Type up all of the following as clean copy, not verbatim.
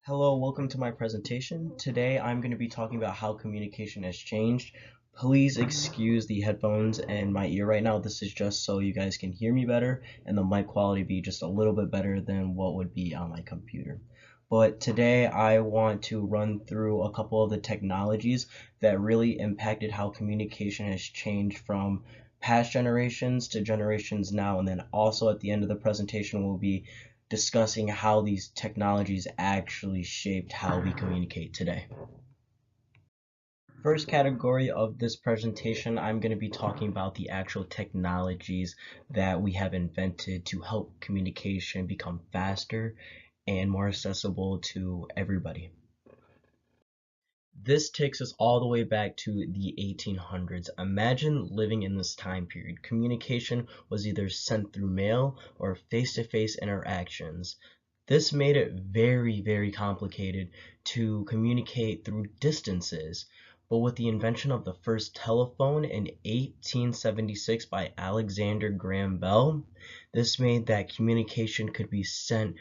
Hello, welcome to my presentation. Today I'm going to be talking about how communication has changed. Please excuse the headphones and my ear right now. This is just so you guys can hear me better and the mic quality be just a little bit better than what would be on my computer. But today I want to run through a couple of the technologies that really impacted how communication has changed from past generations to generations now, and then also at the end of the presentation we'll be discussing how these technologies actually shaped how we communicate today. First category of this presentation, I'm going to be talking about the actual technologies that we have invented to help communication become faster and more accessible to everybody. This takes us all the way back to the 1800s. Imagine living in this time period. Communication was either sent through mail or face-to-face interactions. This made it very, very complicated to communicate through distances. But with the invention of the first telephone in 1876 by Alexander Graham Bell, this made that communication could be sent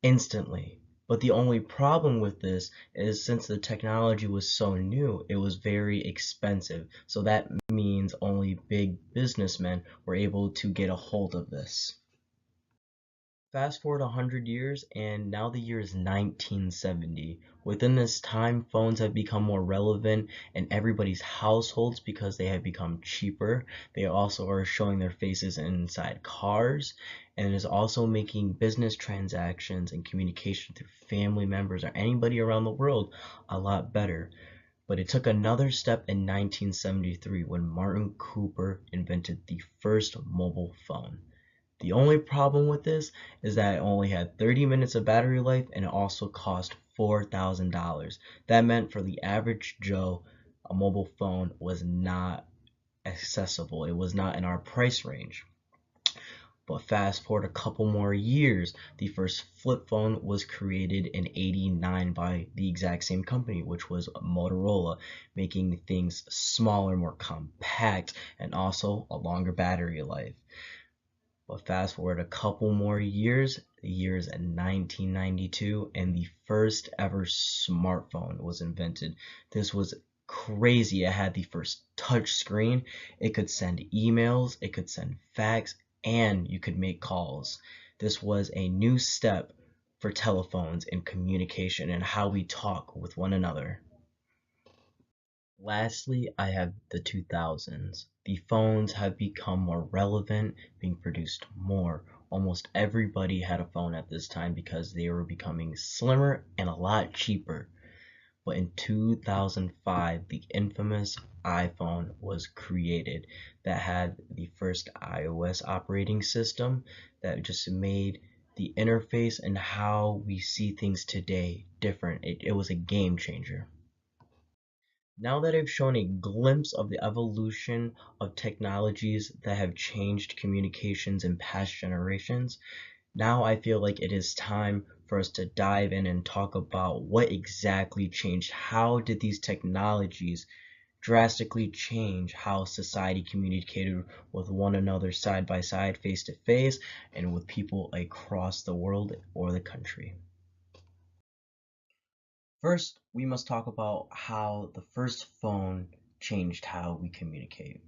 instantly. But the only problem with this is since the technology was so new, it was very expensive. So that means only big businessmen were able to get a hold of this. Fast forward 100 years, and now the year is 1970. Within this time, phones have become more relevant in everybody's households because they have become cheaper. They also are showing their faces inside cars, and it is also making business transactions and communication through family members or anybody around the world a lot better. But it took another step in 1973 when Martin Cooper invented the first mobile phone. The only problem with this is that it only had 30 minutes of battery life and it also cost $4,000. That meant for the average Joe, a mobile phone was not accessible. It was not in our price range. But fast forward a couple more years, the first flip phone was created in '89 by the exact same company, which was Motorola, making things smaller, more compact, and also a longer battery life. But fast forward a couple more years, the year is 1992, and the first ever smartphone was invented. This was crazy. It had the first touch screen. It could send emails, it could send fax, and you could make calls. This was a new step for telephones and communication and how we talk with one another. Lastly, I have the 2000s. The phones have become more relevant, being produced more. Almost everybody had a phone at this time because they were becoming slimmer and a lot cheaper. But in 2005, the infamous iPhone was created that had the first iOS operating system that just made the interface and how we see things today different. It was a game changer. Now that I've shown a glimpse of the evolution of technologies that have changed communications in past generations, now I feel like it is time for us to dive in and talk about what exactly changed. How did these technologies drastically change how society communicated with one another side by side, face to face, and with people across the world or the country? First, we must talk about how the first phone changed how we communicate.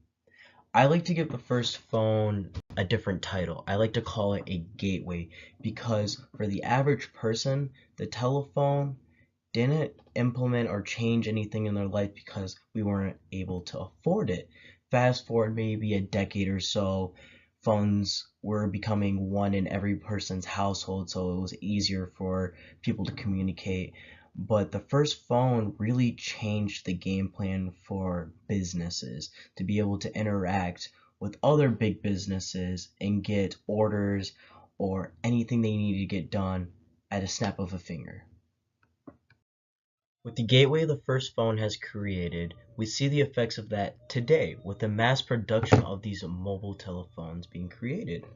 I like to give the first phone a different title. I like to call it a gateway because for the average person, the telephone didn't implement or change anything in their life because we weren't able to afford it. Fast forward maybe a decade or so, phones were becoming one in every person's household, so it was easier for people to communicate. But the first phone really changed the game plan for businesses to be able to interact with other big businesses and get orders or anything they need to get done at a snap of a finger. With the gateway the first phone has created, we see the effects of that today with the mass production of these mobile telephones being created.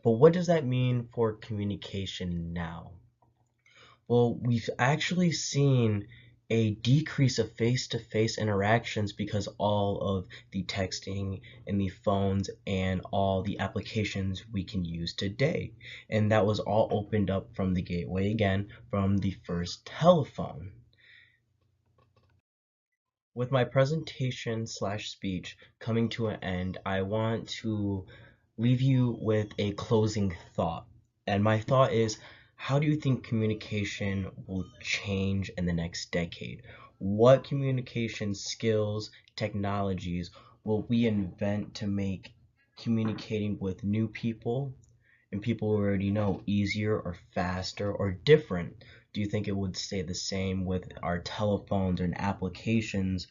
But what does that mean for communication now? Well, we've actually seen a decrease of face-to-face interactions because all of the texting and the phones and all the applications we can use today. And that was all opened up from the gateway again from the first telephone. With my presentation slash speech coming to an end, I want to leave you with a closing thought. And my thought is, how do you think communication will change in the next decade? What communication skills, technologies will we invent to make communicating with new people and people we already know easier or faster or different? Do you think it would stay the same with our telephones and applications,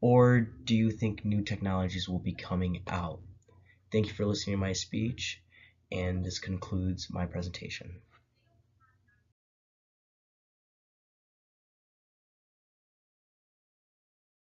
or do you think new technologies will be coming out? Thank you for listening to my speech, and this concludes my presentation.